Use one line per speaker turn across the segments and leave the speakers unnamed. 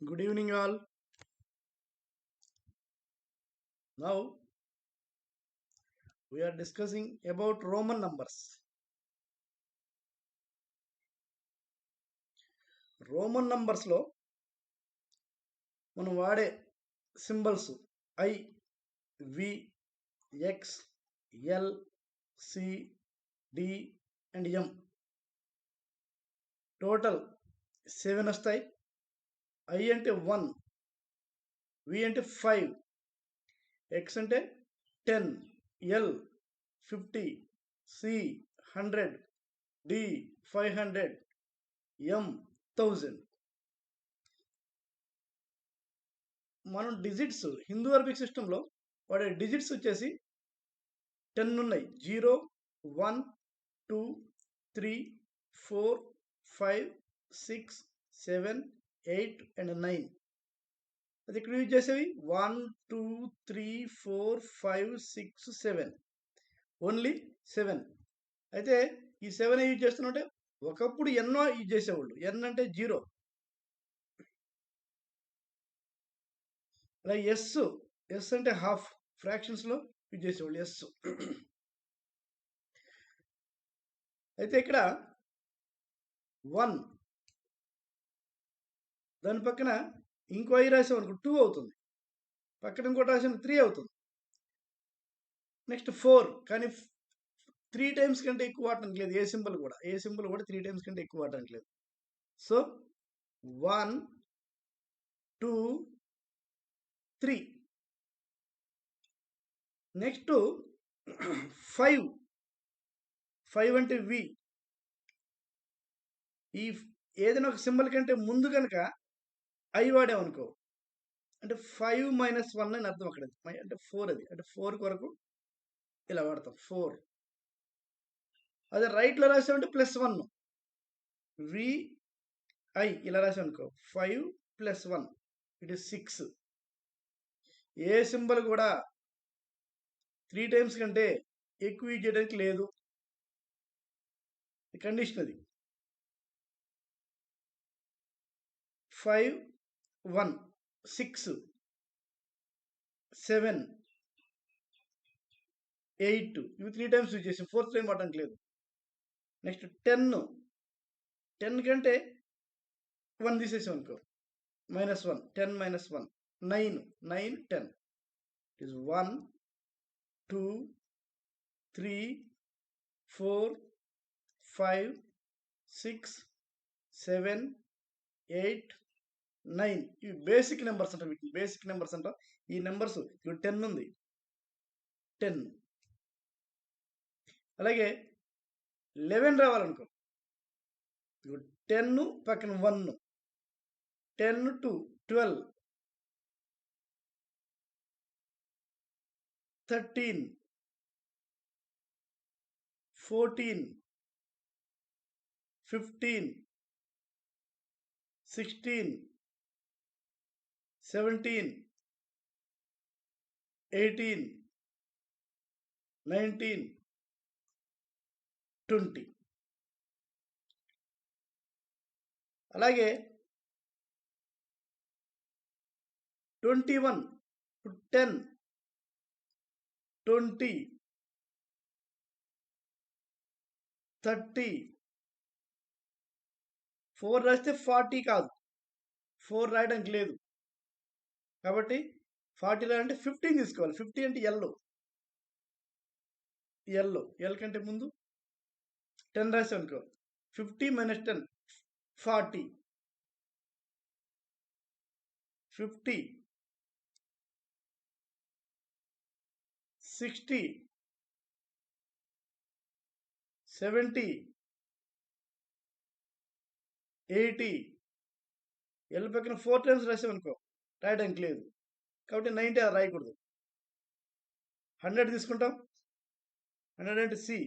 Good evening, all. Now we are discussing about Roman numbers. Roman నంబర్స్లో మనం వాడే symbols I, V, X, L, C, D and M. Total 7 వస్తాయి. I అంటే 1, వి అంటే 5, X అంటే 10, L 50, C 100, D 500, ఎం 1000. మనం digits Hindu Arabic సిస్టంలో వాడే డిజిట్స్ వచ్చేసి 10 ఉన్నాయి. 0, 1, 2, 3, 4, 5, 6, 7, 8 అండ్ 9. అది ఇక్కడ యూజ్ చేసేవి 1, 2, 3, 4, 5, 6, 7. ఓన్లీ 7. అయితే ఈ 7 యూజ్ చేస్తున్నట్టే ఒకప్పుడు ఎన్నో యూజ్ చేసేవాళ్ళు. ఎన్ అంటే 0. అలా ఎస్ అంటే హాఫ్ ఫ్రాక్షన్స్లో యూజ్ చేసేవాళ్ళు ఎస్. అయితే ఇక్కడ 1 దాని పక్కన ఇంకో ఐ రాసాం అనుకో 2 అవుతుంది. పక్కన ఇంకోటి రాసాం 3 అవుతుంది. నెక్స్ట్ 4, కానీ 3 టైమ్స్ కంటే ఎక్కువ వాడటానికి లేదు. ఏ సింబల్ కూడా 3 టైమ్స్ కంటే ఎక్కువ వాడటానికి లేదు. సో 1, 2, 3. నెక్స్ట్ 5 అంటే వి. ఈ ఏదైనా ఒక సింబల్ కంటే ముందు కనుక ఐ వాడామనుకో అంటే 5 - 1 అని అర్థం. అక్కడ అంటే 4. అది అంటే 4 కొరకు ఇలా వాడతాం 4. అదే రైట్లో రాసామంటే +1 విఐ ఇలా రాసామనుకో 5 + 1 ఇట్ ఈస్ 6. ఏ సింబల్ కూడా 3 టైమ్స్ కంటే ఎక్కువ యూజ్ చేయడానికి లేదు. కండిషన్ అది. 5, 1, 6, 7, 8 ఇవి 3 టైమ్స్ యూజ్ చేసాం. 4th టైం వాడడానికి లేదు. నెక్స్ట్ 10 కంటే 1 తీసేసాం అనుకో -1 10 - 1 9 10 ఇట్ ఈస్ 1, 2, 3, 4, 5, 6, 7, 8, 9 ఇవి బేసిక్ నెంబర్స్ అంటారు. వీటిని బేసిక్ నెంబర్స్ అంటాం. ఈ నెంబర్స్ ఇప్పుడు 10 ఉంది 10. అలాగే 11 రావాలనుకో 10 పక్కన 1 10 to 12 13 14 15 16 17 18 19 20. అలాగే 21 10 20 30 4 రాస్తే 40 కాదు. 4 రాయడానికి లేదు. కాబట్టి 40 రాయాలంటే 15 తీసుకోవాలి. 50 అంటే ఎల్ కంటే ముందు 10 రాసాం అనుకో 50 - 10 40 50 60 70 80 ఎల్ పక్కన 4 టైమ్స్ రాసాం అనుకో రాయడానికి లేదు. కాబట్టి 90 రాయకూడదు. 100 తీసుకుంటాం. 100 అంటే సి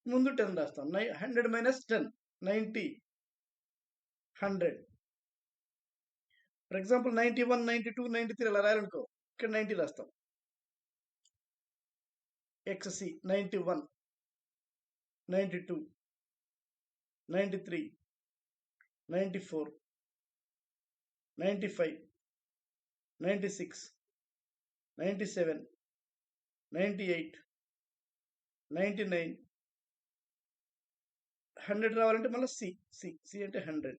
ముందు 10 రాస్తాం. 100 - 10 90 100. ఫర్ ఎగ్జాంపుల్ 91 92 93 అలా రాయాలనుకో ఇక్కడ 90 రాస్తాం. XC 91 92 93 94 95, 96, 97, 98, 99, 100 రావాలంటే మళ్ళీ సి అంటే 100,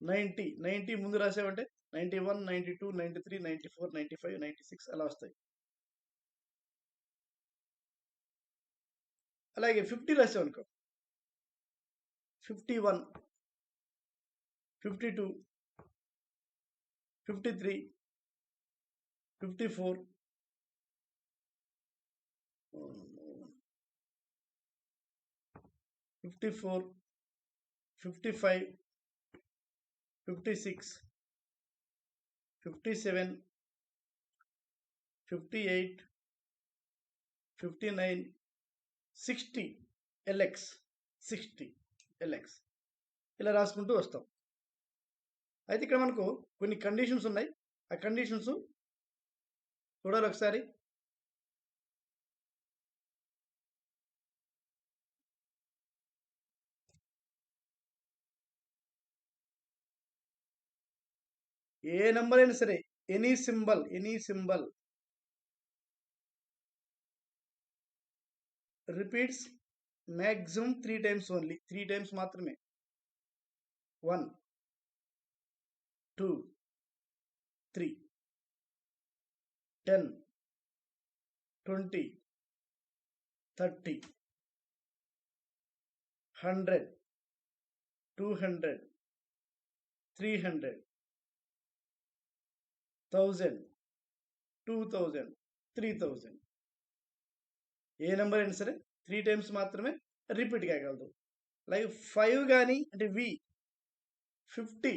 90 ముందు రాసామంటే 91, 92, 93, 94, 95, 96 అలా వస్తాయి. అలాగే 50 రాసామనుకో 51, 52, 53, 54, 54, 55, 56, 57, 58, 59, 60 LX, 60 LX ఇలా రాసుకుంటూ వస్తాం. అయితే ఇక్కడ మనకు కొన్ని కండిషన్స్ ఉన్నాయి. ఆ కండిషన్స్ చూడాలి ఒకసారి. ఏ నెంబర్ అయినా సరే any symbol repeats maximum 3 times only, 3 times మాత్రమే. 1, 2, 3, 10, 20, 30, 100, 200, 300, 1000, 2000, 3000. ఏ నెంబర్ అయినా సరే 3 times మాత్రమే రిపీట్ కాగలదు. లైక్ 5 కానీ అంటే వి, 50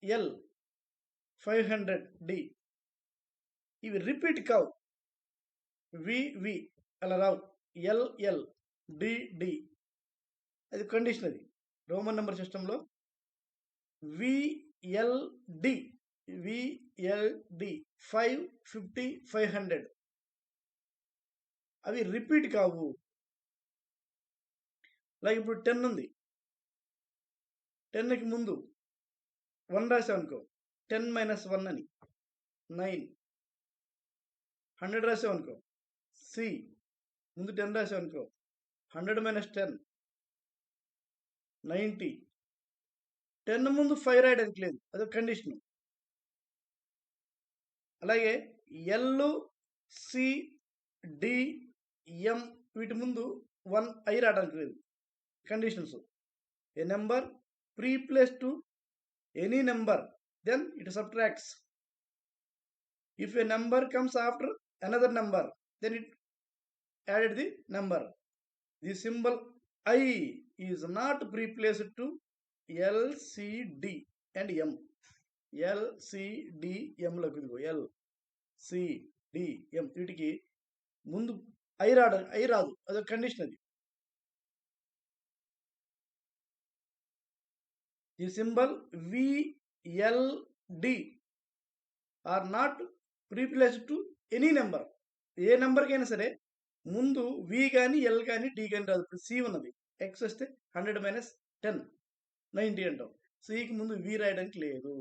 ఎల్, 500 డి ఇవి రిపీట్ కావు. వి అలా రావు. ఎల్ డి అది కండిషన్. అది రోమన్ నెంబర్ సిస్టంలో విఎల్డి 5, 50, 500 అవి రిపీట్ కావు. లైక్ ఇప్పుడు 10 ఉంది, 10కి ముందు 1 రాసామనుకో 10 - 1 అని 9. 100 రాసామనుకో సి ముందు 10 రాసామనుకో 100 - 10 90. 10 ముందు 5 రాయడానికి లేదు, అదొక కండిషన్. అలాగే ఎల్, సి, డి, ఎం వీటి ముందు 1 ఐ రావడానికి లేదు. కండిషన్స్. ఏ number preplace to any number then it subtracts. If a number comes after another number then it added the number. The symbol I is not preplaced to L, C, D and M. L, C, D, M లకు ఇదిగో L, C, D, M వీటికి ముందు I రాదు, అదొక condition. అది the symbol VLD are not preplaced to any number. ఏ నెంబర్కైనా సరే ముందు వి కానీ ఎల్ కానీ డి కానీ రాదు. ఇప్పుడు సి ఉన్నది, ఎక్స్ వస్తే 100 - 10 90 అంటాం. సికి ముందు వి రాయడానికి లేదు,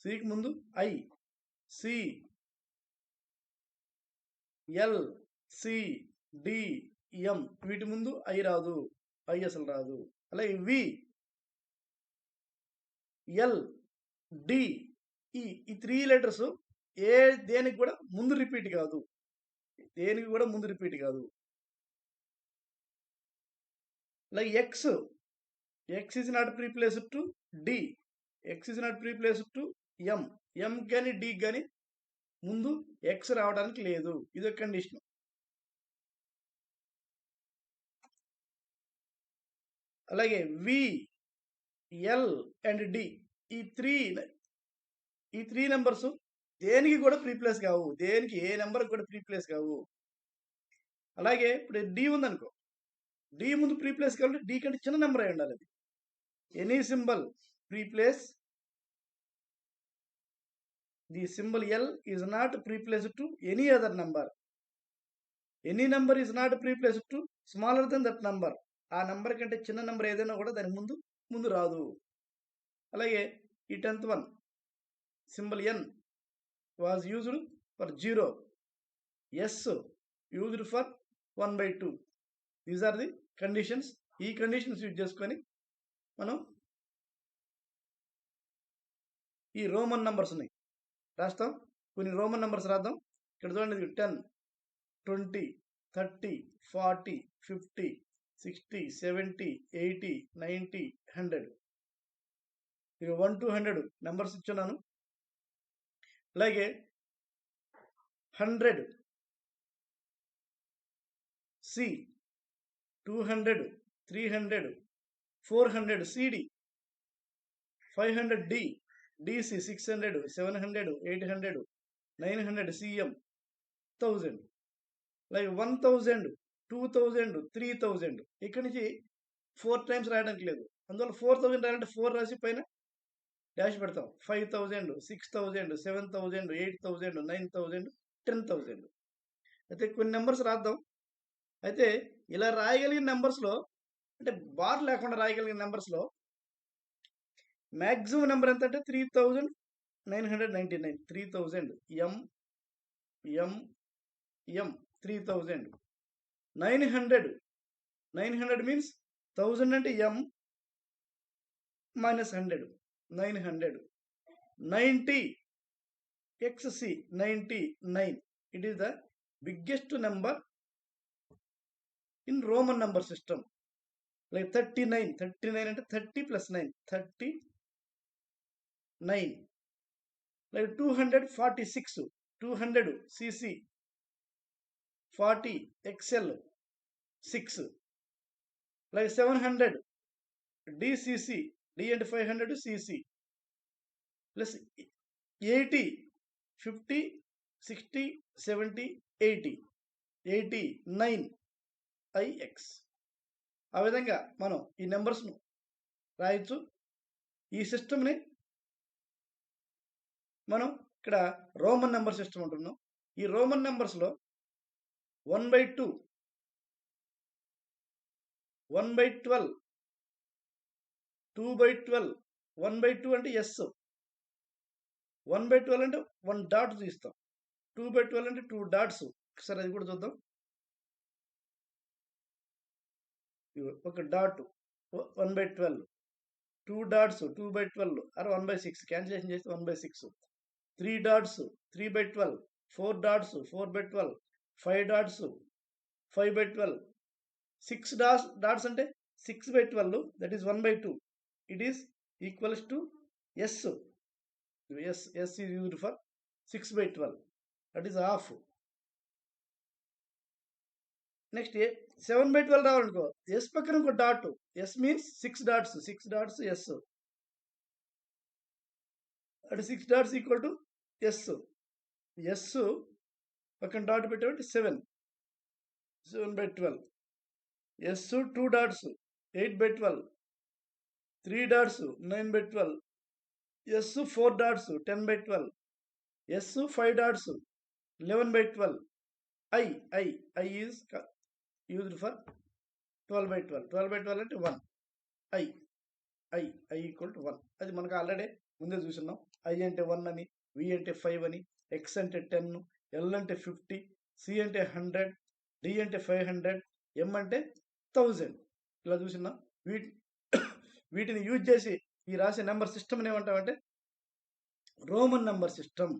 సికి ముందు I, C, L, C, D, M వీటి ముందు ఐ రాదు, ఐ అసలు రాదు. అలాగే వి, ఎల్, డి ఈ 3 letters దేనికి కూడా ముందు రిపీట్ కాదు. Like X is not preplaced to D, X is not preplaced to M కానీ డి కానీ ముందు ఎక్స్ రావడానికి లేదు, ఇదొక కండిషన్. అలాగే వి, ఎల్ అండ్ డి ఈ త్రీ నెంబర్స్ దేనికి కూడా ప్రీప్లేస్ కావు, దేనికి ఏ నెంబర్ కూడా ప్రీప్లేస్ కావు. అలాగే ఇప్పుడు డి ఉందనుకో, డి ముందు ప్రీప్లేస్ కావాలంటే డి కంటే చిన్న నెంబర్ అయి ఉండాలి. అది any symbol preplace the symbol L is not preplaced to any other number. Any number is not preplaced to smaller than that number. ఆ నెంబర్ కంటే చిన్న నెంబర్ ఏదైనా కూడా దాని ముందు రాదు. అలాగే ఈ 10th one symbol N was used for 0, S used for 1/2. These are the conditions. ఈ కండిషన్స్ యూజ్ చేసుకొని మనం ఈ రోమన్ నంబర్స్ ఉన్నాయి రాస్తాం. కొన్ని రోమన్ నంబర్స్ రాద్దాం. ఇక్కడ చూడండి 10, 20, 30, 40, 50, 60, 70, 80, 90, 100. ఇక 1 to 100 నెంబర్స్ ఇచ్చున్నాను. అలాగే 100 C, 200 300 400 CD, 500 D, DC 600 700 800 900 CM 1000. అలాగే 1000 2000 3000. ఇక్కడ నుంచి 4 టైమ్స్ రాయడానికి లేదు. అందువల్ల 4000 రాయాలంటే 4 రాసి పైన డాష్ పెడతాం. 5000 6000 7000 8000 9000 10,000. అయితే కొన్ని నెంబర్స్ రాద్దాం. అయితే ఇలా రాయగలిగిన నెంబర్స్లో, అంటే బార్ లేకుండా రాయగలిగిన నెంబర్స్లో మ్యాక్సిమం నెంబర్ ఎంత అంటే 3999. 3000 M 3000. 900 మీన్స్ 1000 అంటే M minus 100 900. 90 XC 99. It is the biggest number in Roman number system. Like 39 అంటే 30 plus 9 39. Like 246 200 CC 40 XL 6. Like 700 DCC D and 500 CC plus 80 50 60 70 80 89 IX. ఆ విధంగా మనం ఈ నెంబర్స్ను రాయొచ్చు. ఈ సిస్టమ్ని మనం ఇక్కడ రోమన్ నెంబర్ సిస్టమ్ అంటున్నాం. ఈ రోమన్ నెంబర్స్లో 1/2 1/12 2/12 1/2 అంటే ఎస్, 1/12 అంటే 1 డాట్ తీస్తాం, 2/12 అంటే 2 డాట్స్. ఒకసారి అది కూడా చూద్దాం. ఒక డాట్ 1/12, 2 డాట్స్ 2/12 ఆర్ 1/6. క్యాన్సిలేషన్ చేస్తే 1/6. 3 డాట్స్ 3/12, 4 డాట్స్ 4/12, 5 డాట్స్ 5/12, 6 డాట్స్ అంటే 6/12. That is 1/2. It is equals to S. S is used for 6/12. That is half. Next 7/12 రావాలనుకో, ఎస్ పక్కన ఇంకో dot. S means 6 dots 6 dots S. అంటే 6 dots equal to S. S పక్కన dot పెట్టామంటే 7/12. S 2 dots 8/12, 3 dots 9/12, S 4 dots 10/12, S 5 dots 11/12. I is used for 12/12. 12/12 అంటే 1. I equal to 1. అది మనకు already ముందే చూస్తున్నాం. I అంటే 1 అని, V అంటే 5 అని, X అంటే 10, L అంటే 50, C అంటే 100, D అంటే 500, M అంటే 1000. ఇలా చూస్తున్నాం. వీటిని యూజ్ చేసి ఈ రాసే నెంబర్ సిస్టమ్ ఏమంటామంటే రోమన్ నెంబర్ సిస్టమ్.